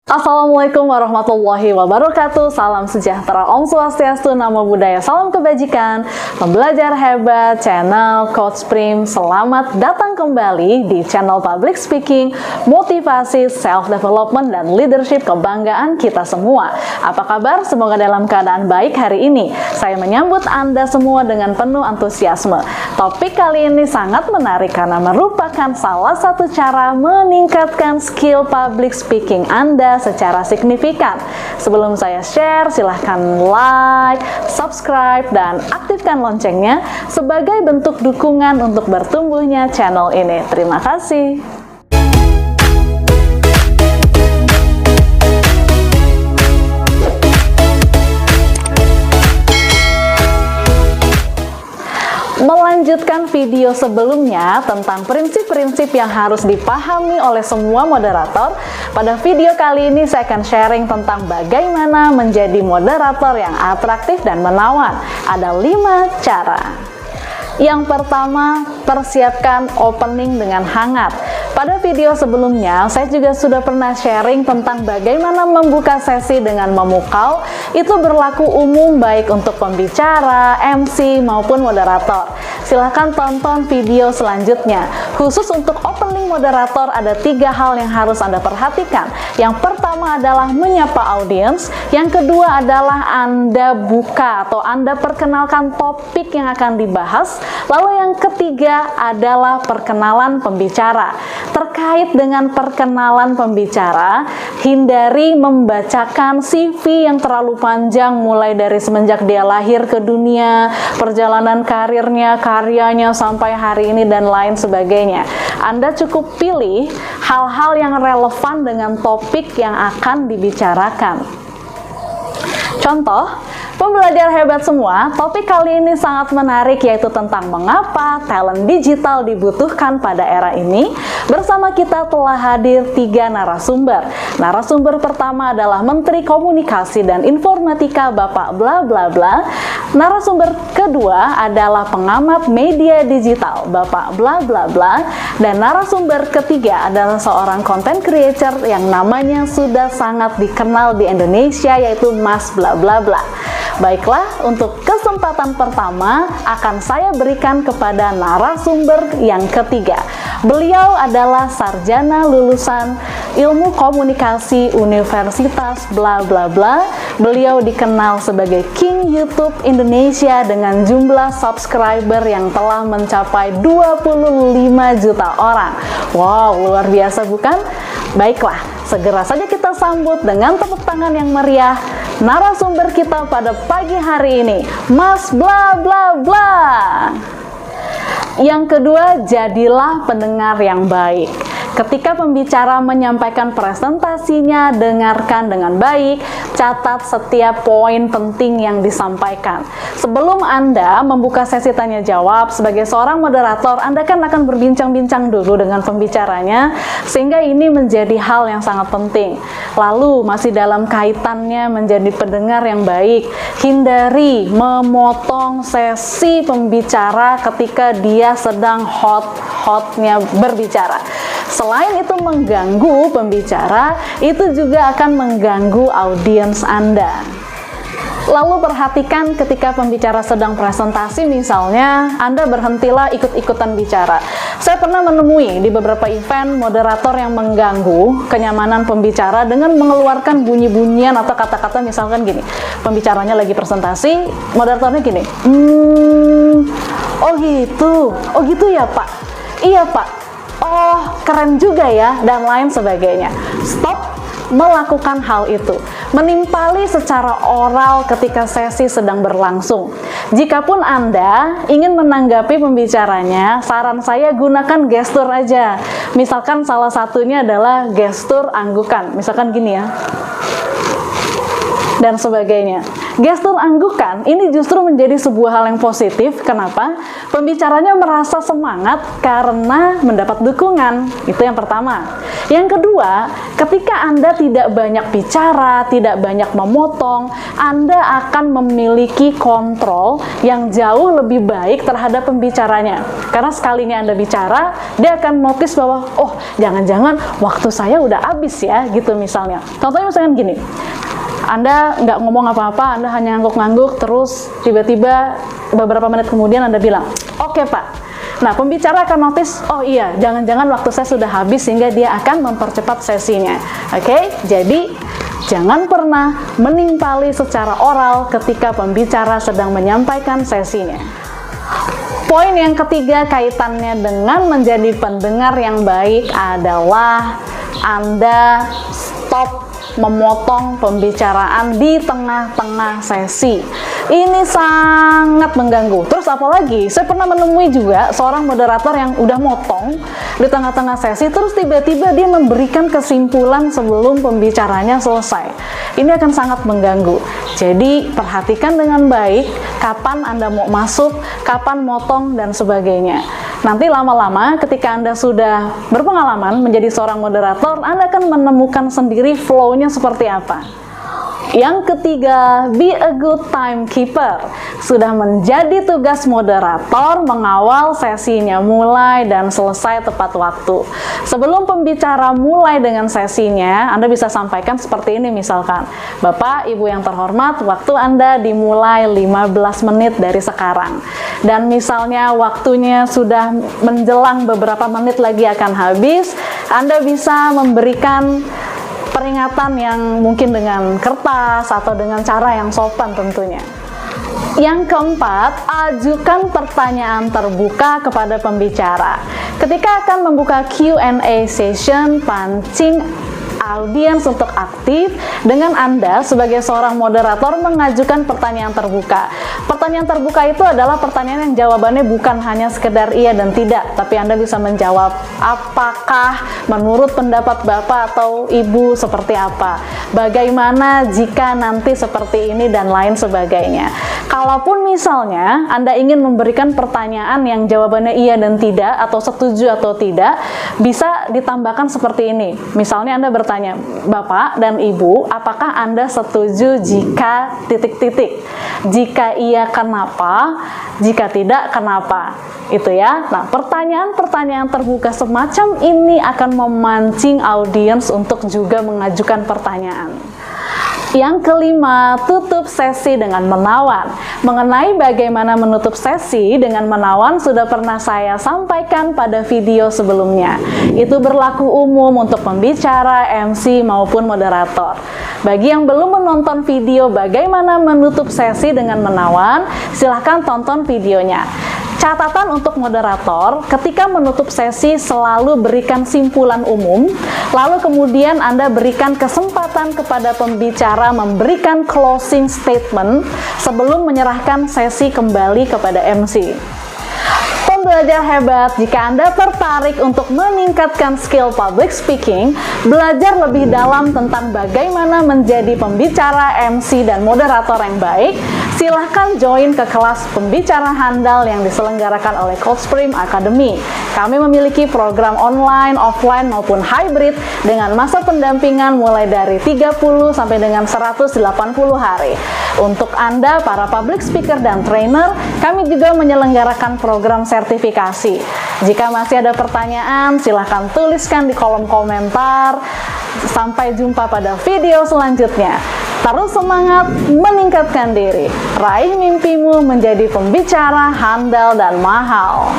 Assalamualaikum warahmatullahi wabarakatuh. Salam sejahtera, Om Swastiastu, Namo Buddhaya, salam kebajikan. Pembelajar hebat channel Coach Prim, selamat datang kembali di channel Public Speaking, Motivasi, Self Development, dan Leadership, kebanggaan kita semua. Apa kabar? Semoga dalam keadaan baik hari ini. Saya menyambut Anda semua dengan penuh antusiasme. Topik kali ini sangat menarik karena merupakan salah satu cara meningkatkan skill public speaking Anda secara signifikan. Sebelum saya share, silahkan like, subscribe, dan aktifkan loncengnya sebagai bentuk dukungan untuk bertumbuhnya channel ini. Terima kasih. Melanjutkan video sebelumnya tentang prinsip-prinsip yang harus dipahami oleh semua moderator, pada video kali ini saya akan sharing tentang bagaimana menjadi moderator yang atraktif dan menawan. Ada 5 cara. Yang pertama, persiapkan opening dengan hangat. Pada video sebelumnya, saya juga sudah pernah sharing tentang bagaimana membuka sesi dengan memukau. Itu berlaku umum baik untuk pembicara, MC, maupun moderator. Silahkan tonton video selanjutnya. Khusus untuk opening moderator, ada 3 hal yang harus Anda perhatikan. Yang pertama adalah menyapa audiens. Yang kedua adalah Anda buka atau Anda perkenalkan topik yang akan dibahas. Lalu yang ketiga adalah perkenalan pembicara. Terkait dengan perkenalan pembicara, hindari membacakan CV yang terlalu panjang mulai dari semenjak dia lahir ke dunia, perjalanan karirnya, karyanya sampai hari ini, dan lain sebagainya. Anda cukup pilih hal-hal yang relevan dengan topik yang akan dibicarakan. Contoh, pembelajar hebat semua, topik kali ini sangat menarik, yaitu tentang mengapa talent digital dibutuhkan pada era ini. Bersama kita telah hadir 3 narasumber. Narasumber pertama adalah Menteri Komunikasi dan Informatika Bapak bla bla bla. Narasumber kedua adalah pengamat media digital Bapak bla bla bla. Dan narasumber ketiga adalah seorang content creator yang namanya sudah sangat dikenal di Indonesia, yaitu Mas bla bla bla. Baiklah, untuk kesempatan pertama akan saya berikan kepada narasumber yang ketiga. Beliau adalah sarjana lulusan Ilmu Komunikasi Universitas bla bla bla. Beliau dikenal sebagai King YouTube Indonesia dengan jumlah subscriber yang telah mencapai 25 juta orang. Wow, luar biasa bukan? Baiklah, segera saja kita sambut dengan tepuk tangan yang meriah narasumber kita pada pagi hari ini, Mas bla bla bla. Yang kedua, jadilah pendengar yang baik. Ketika pembicara menyampaikan presentasinya, dengarkan dengan baik, catat setiap poin penting yang disampaikan. Sebelum Anda membuka sesi tanya jawab, sebagai seorang moderator, Anda kan akan berbincang-bincang dulu dengan pembicaranya, sehingga ini menjadi hal yang sangat penting. Lalu, masih dalam kaitannya menjadi pendengar yang baik, hindari memotong sesi pembicara ketika dia sedang hot-hotnya berbicara. Selain itu mengganggu pembicara, itu juga akan mengganggu audiens Anda. Lalu perhatikan ketika pembicara sedang presentasi, misalnya Anda berhentilah ikut-ikutan bicara. Saya pernah menemui di beberapa event moderator yang mengganggu kenyamanan pembicara dengan mengeluarkan bunyi-bunyian atau kata-kata, misalkan gini, pembicaranya lagi presentasi, moderatornya gini, oh gitu ya Pak, iya Pak, oh keren juga ya, dan lain sebagainya. Stop melakukan hal itu. Menimpali secara oral ketika sesi sedang berlangsung. Jikapun Anda ingin menanggapi pembicaranya, saran saya gunakan gestur aja. Misalkan salah satunya adalah gestur anggukan, misalkan gini ya, dan sebagainya. Gestur anggukan ini justru menjadi sebuah hal yang positif. Kenapa? Pembicaranya merasa semangat karena mendapat dukungan. Itu yang pertama. Yang kedua, ketika Anda tidak banyak bicara, tidak banyak memotong, Anda akan memiliki kontrol yang jauh lebih baik terhadap pembicaranya. Karena sekalinya Anda bicara, dia akan notice bahwa, oh, jangan-jangan waktu saya udah habis ya, gitu misalnya. Contohnya misalnya gini, Anda nggak ngomong apa-apa, Anda hanya ngangguk-ngangguk, terus tiba-tiba beberapa menit kemudian Anda bilang, oke Pak. Nah, pembicara akan notice, oh iya, jangan-jangan waktu saya sudah habis, sehingga dia akan mempercepat sesinya. Oke, jadi jangan pernah menimpali secara oral ketika pembicara sedang menyampaikan sesinya. Poin yang ketiga kaitannya dengan menjadi pendengar yang baik adalah Anda stop memotong pembicaraan di tengah-tengah sesi. Ini sangat mengganggu. Terus apalagi, saya pernah menemui juga seorang moderator yang udah motong di tengah-tengah sesi, terus tiba-tiba dia memberikan kesimpulan sebelum pembicaranya selesai. Ini akan sangat mengganggu. Jadi, perhatikan dengan baik kapan Anda mau masuk, kapan motong, dan sebagainya. Nanti lama-lama ketika Anda sudah berpengalaman menjadi seorang moderator, Anda akan menemukan sendiri flow-nya seperti apa. Yang ketiga, be a good timekeeper. Sudah menjadi tugas moderator mengawal sesinya mulai dan selesai tepat waktu. Sebelum pembicara mulai dengan sesinya, Anda bisa sampaikan seperti ini misalkan, Bapak, Ibu yang terhormat, waktu Anda dimulai 15 menit dari sekarang. Dan misalnya waktunya sudah menjelang beberapa menit lagi akan habis, Anda bisa memberikan peringatan yang mungkin dengan kertas atau dengan cara yang sopan tentunya. Yang keempat, ajukan pertanyaan terbuka kepada pembicara. Ketika akan membuka Q&A session, pancing audiens untuk aktif dengan Anda sebagai seorang moderator mengajukan pertanyaan terbuka. Pertanyaan terbuka itu adalah pertanyaan yang jawabannya bukan hanya sekedar iya dan tidak, tapi Anda bisa menjawab apakah menurut pendapat Bapak atau Ibu seperti apa, bagaimana jika nanti seperti ini, dan lain sebagainya. Kalaupun misalnya Anda ingin memberikan pertanyaan yang jawabannya iya dan tidak, atau setuju atau tidak, bisa ditambahkan seperti ini. Misalnya Anda bertanya, Bapak dan Ibu, apakah Anda setuju jika titik-titik? Jika iya, kenapa? Jika tidak, kenapa? Itu ya. Nah, pertanyaan-pertanyaan terbuka semacam ini akan memancing audiens untuk juga mengajukan pertanyaan. Yang kelima, tutup sesi dengan menawan. Mengenai bagaimana menutup sesi dengan menawan sudah pernah saya sampaikan pada video sebelumnya. Itu berlaku umum untuk pembicara, MC, maupun moderator. Bagi yang belum menonton video bagaimana menutup sesi dengan menawan, silahkan tonton videonya. Catatan untuk moderator, ketika menutup sesi selalu berikan simpulan umum, lalu kemudian Anda berikan kesempatan kepada pembicara memberikan closing statement sebelum menyerahkan sesi kembali kepada MC. Pembelajar hebat, jika Anda tertarik untuk meningkatkan skill public speaking, belajar lebih dalam tentang bagaimana menjadi pembicara, MC, dan moderator yang baik, silahkan join ke kelas pembicara handal yang diselenggarakan oleh Coldstream Academy. Kami memiliki program online, offline, maupun hybrid dengan masa pendampingan mulai dari 30 sampai dengan 180 hari. Untuk Anda, para public speaker dan trainer, kami juga menyelenggarakan program sertifikasi. Jika masih ada pertanyaan, silahkan tuliskan di kolom komentar. Sampai jumpa pada video selanjutnya. Terus semangat meningkatkan diri. Raih mimpimu menjadi pembicara handal dan mahal.